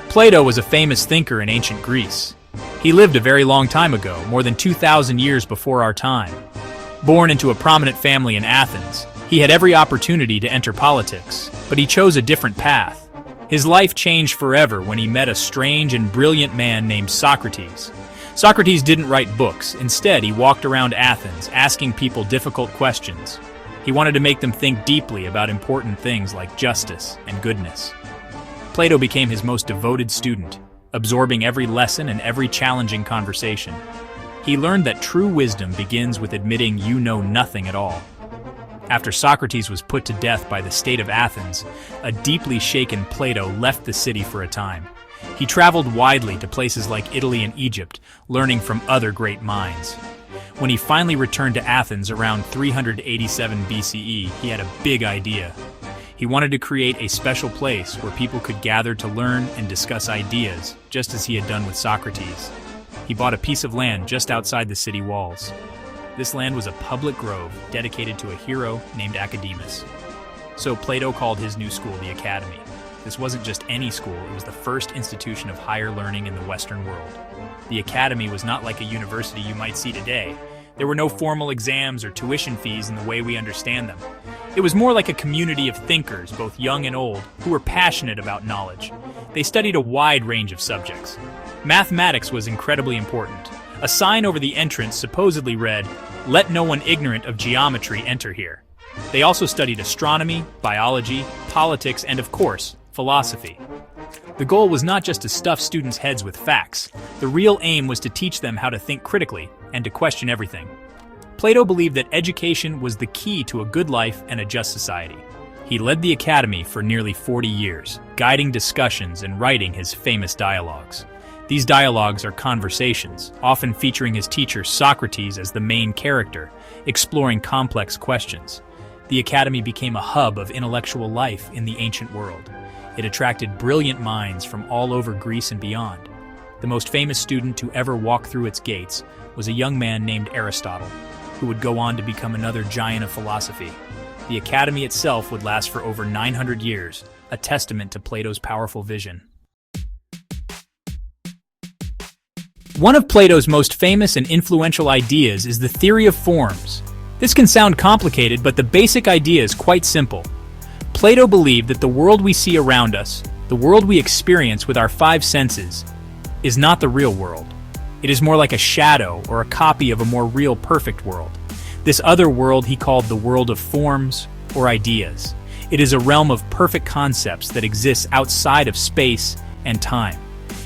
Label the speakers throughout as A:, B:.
A: Plato was a famous thinker in ancient Greece. He lived a very long time ago, more than 2,000 years before our time. Born into a prominent family in Athens, he had every opportunity to enter politics, but he chose a different path. His life changed forever when he met a strange and brilliant man named Socrates. Socrates didn't write books. Instead, he walked around Athens, asking people difficult questions. He wanted to make them think deeply about important things like justice and goodness. Plato became his most devoted student, absorbing every lesson and every challenging conversation. He learned that true wisdom begins with admitting you know nothing at all. After Socrates was put to death by the state of Athens, a deeply shaken Plato left the city for a time. He traveled widely to places like Italy and Egypt, learning from other great minds. When he finally returned to Athens around 387 BCE, he had a big idea. He wanted to create a special place where people could gather to learn and discuss ideas, just as he had done with Socrates. He bought a piece of land just outside the city walls. This land was a public grove dedicated to a hero named Academus. So Plato called his new school the Academy. This wasn't just any school, it was the first institution of higher learning in the Western world. The Academy was not like a university you might see today. There were no formal exams or tuition fees in the way we understand them. It was more like a community of thinkers, both young and old, who were passionate about knowledge. They studied a wide range of subjects. Mathematics was incredibly important. A sign over the entrance supposedly read, "Let no one ignorant of geometry enter here." They also studied astronomy, biology, politics, and of course, philosophy. The goal was not just to stuff students' heads with facts. The real aim was to teach them how to think critically and to question everything. Plato believed that education was the key to a good life and a just society. He led the Academy for nearly 40 years, guiding discussions and writing his famous dialogues. These dialogues are conversations, often featuring his teacher Socrates as the main character, exploring complex questions. The Academy became a hub of intellectual life in the ancient world. It attracted brilliant minds from all over Greece and beyond. The most famous student to ever walk through its gates was a young man named Aristotle, who would go on to become another giant of philosophy. The Academy itself would last for over 900 years, a testament to Plato's powerful vision. One of Plato's most famous and influential ideas is the theory of forms. This can sound complicated, but the basic idea is quite simple. Plato believed that the world we see around us, the world we experience with our five senses, is not the real world. It is more like a shadow or a copy of a more real, perfect world. This other world he called the world of forms or ideas. It is a realm of perfect concepts that exists outside of space and time.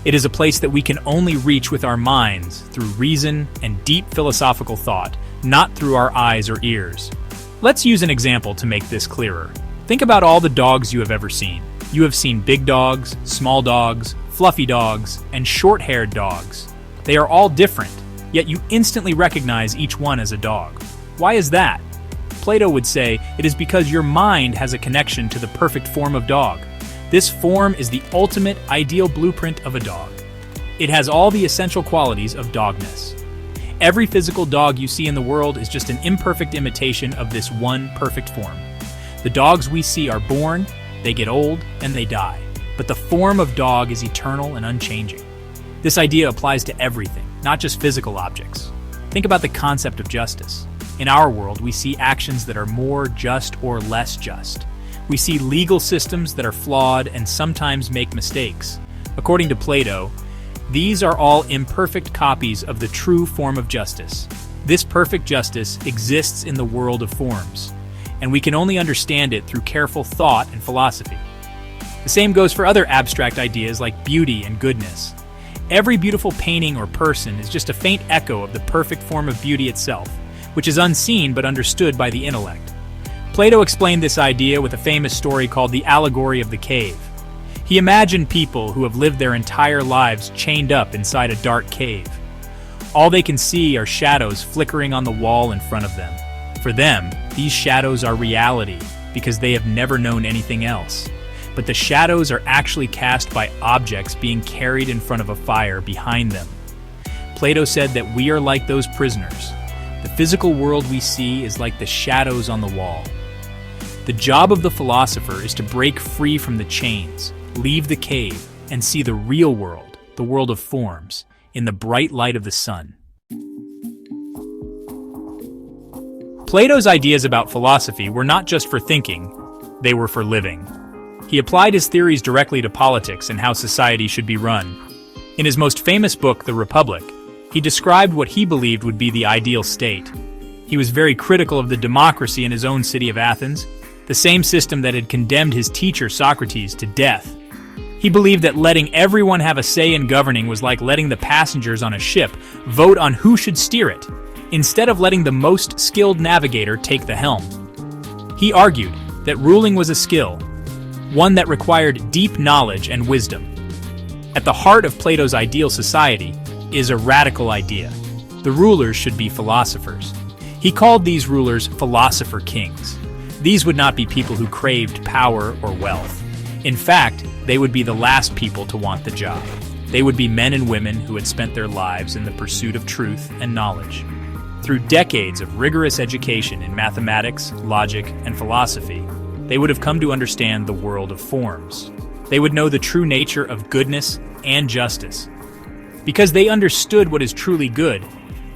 A: It is a place that we can only reach with our minds through reason and deep philosophical thought, not through our eyes or ears. Let's use an example to make this clearer. Think about all the dogs you have ever seen. You have seen big dogs, small dogs, fluffy dogs, and short-haired dogs. They are all different, yet you instantly recognize each one as a dog. Why is that? Plato would say it is because your mind has a connection to the perfect form of dog. This form is the ultimate ideal blueprint of a dog. It has all the essential qualities of dogness. Every physical dog you see in the world is just an imperfect imitation of this one perfect form. The dogs we see are born, they get old, and they die. But the form of dog is eternal and unchanging. This idea applies to everything, not just physical objects. Think about the concept of justice. In our world, we see actions that are more just or less just. We see legal systems that are flawed and sometimes make mistakes. According to Plato, these are all imperfect copies of the true form of justice. This perfect justice exists in the world of forms, and we can only understand it through careful thought and philosophy. The same goes for other abstract ideas like beauty and goodness. Every beautiful painting or person is just a faint echo of the perfect form of beauty itself, which is unseen but understood by the intellect. Plato explained this idea with a famous story called the allegory of the cave. He imagined people who have lived their entire lives chained up inside a dark cave. All they can see are shadows flickering on the wall in front of them. For them, these shadows are reality because they have never known anything else. But the shadows are actually cast by objects being carried in front of a fire behind them. Plato said that we are like those prisoners. The physical world we see is like the shadows on the wall. The job of the philosopher is to break free from the chains, leave the cave, and see the real world, the world of forms, in the bright light of the sun. Plato's ideas about philosophy were not just for thinking, they were for living. He applied his theories directly to politics and how society should be run. In his most famous book, The Republic, he described what he believed would be the ideal state. He was very critical of the democracy in his own city of Athens, the same system that had condemned his teacher Socrates to death. He believed that letting everyone have a say in governing was like letting the passengers on a ship vote on who should steer it, instead of letting the most skilled navigator take the helm. He argued that ruling was a skill, one that required deep knowledge and wisdom. At the heart of Plato's ideal society is a radical idea. The rulers should be philosophers. He called these rulers philosopher kings. These would not be people who craved power or wealth. In fact, they would be the last people to want the job. They would be men and women who had spent their lives in the pursuit of truth and knowledge. Through decades of rigorous education in mathematics, logic, and philosophy, they would have come to understand the world of forms. They would know the true nature of goodness and justice. Because they understood what is truly good,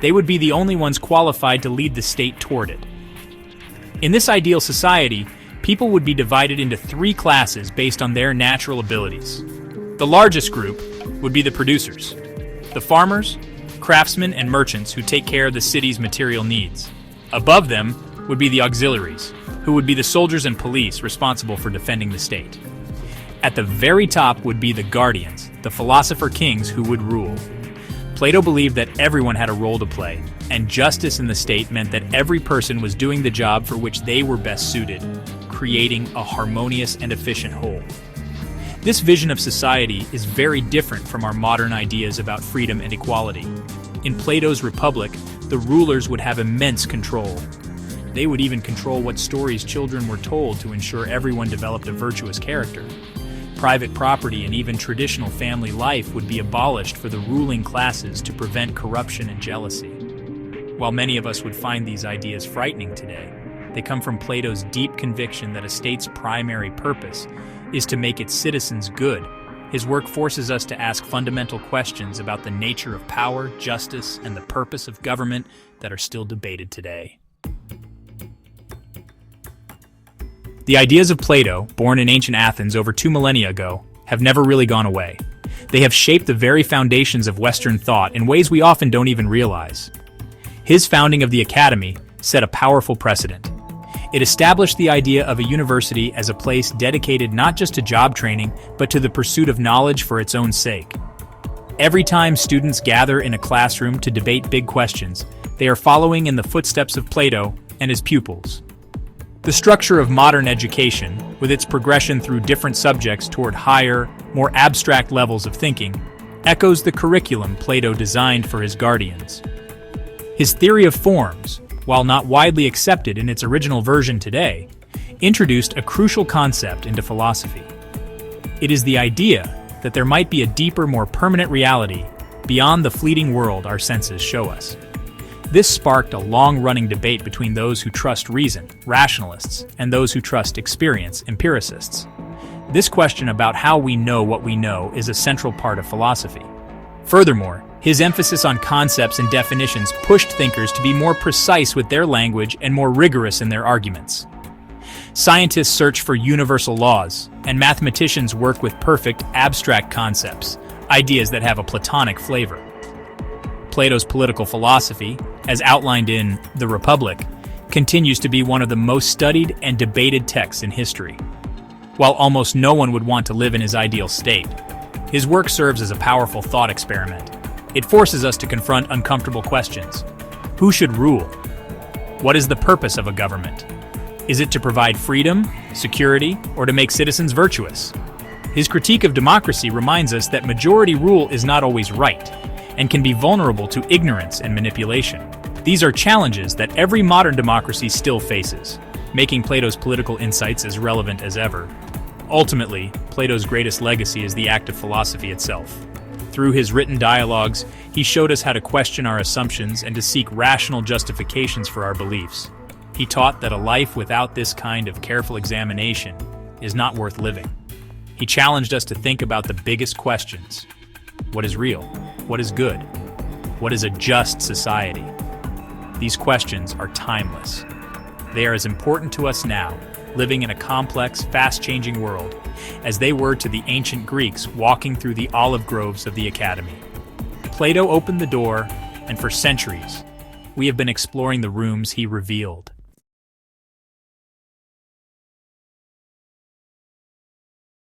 A: they would be the only ones qualified to lead the state toward it. In this ideal society, people would be divided into three classes based on their natural abilities. The largest group would be the producers, the farmers, craftsmen, and merchants who take care of the city's material needs. Above them would be the auxiliaries, who would be the soldiers and police responsible for defending the state. At the very top would be the guardians, the philosopher kings who would rule. Plato believed that everyone had a role to play, and justice in the state meant that every person was doing the job for which they were best suited, creating a harmonious and efficient whole. This vision of society is very different from our modern ideas about freedom and equality. In Plato's Republic, the rulers would have immense control. They would even control what stories children were told to ensure everyone developed a virtuous character. Private property and even traditional family life would be abolished for the ruling classes to prevent corruption and jealousy. While many of us would find these ideas frightening today, they come from Plato's deep conviction that a state's primary purpose is to make its citizens good. His work forces us to ask fundamental questions about the nature of power, justice, and the purpose of government that are still debated today. The ideas of Plato, born in ancient Athens over 2 millennia ago, have never really gone away. They have shaped the very foundations of Western thought in ways we often don't even realize. His founding of the Academy set a powerful precedent. It established the idea of a university as a place dedicated not just to job training, but to the pursuit of knowledge for its own sake. Every time students gather in a classroom to debate big questions, they are following in the footsteps of Plato and his pupils. The structure of modern education, with its progression through different subjects toward higher, more abstract levels of thinking, echoes the curriculum Plato designed for his guardians. His theory of forms, while not widely accepted in its original version today, introduced a crucial concept into philosophy. It is the idea that there might be a deeper, more permanent reality beyond the fleeting world our senses show us. This sparked a long-running debate between those who trust reason, rationalists, and those who trust experience, empiricists. This question about how we know what we know is a central part of philosophy. Furthermore, his emphasis on concepts and definitions pushed thinkers to be more precise with their language and more rigorous in their arguments. Scientists search for universal laws, and mathematicians work with perfect, abstract concepts, ideas that have a Platonic flavor. Plato's political philosophy, as outlined in The Republic, continues to be one of the most studied and debated texts in history. While almost no one would want to live in his ideal state, his work serves as a powerful thought experiment. It forces us to confront uncomfortable questions. Who should rule? What is the purpose of a government? Is it to provide freedom, security, or to make citizens virtuous? His critique of democracy reminds us that majority rule is not always right, and can be vulnerable to ignorance and manipulation. These are challenges that every modern democracy still faces, making Plato's political insights as relevant as ever. Ultimately, Plato's greatest legacy is the act of philosophy itself. Through his written dialogues, he showed us how to question our assumptions and to seek rational justifications for our beliefs. He taught that a life without this kind of careful examination is not worth living. He challenged us to think about the biggest questions. What is real? What is good? What is a just society? These questions are timeless. They are as important to us now, living in a complex, fast-changing world, as they were to the ancient Greeks walking through the olive groves of the Academy. Plato opened the door, and for centuries, we have been exploring the rooms he revealed.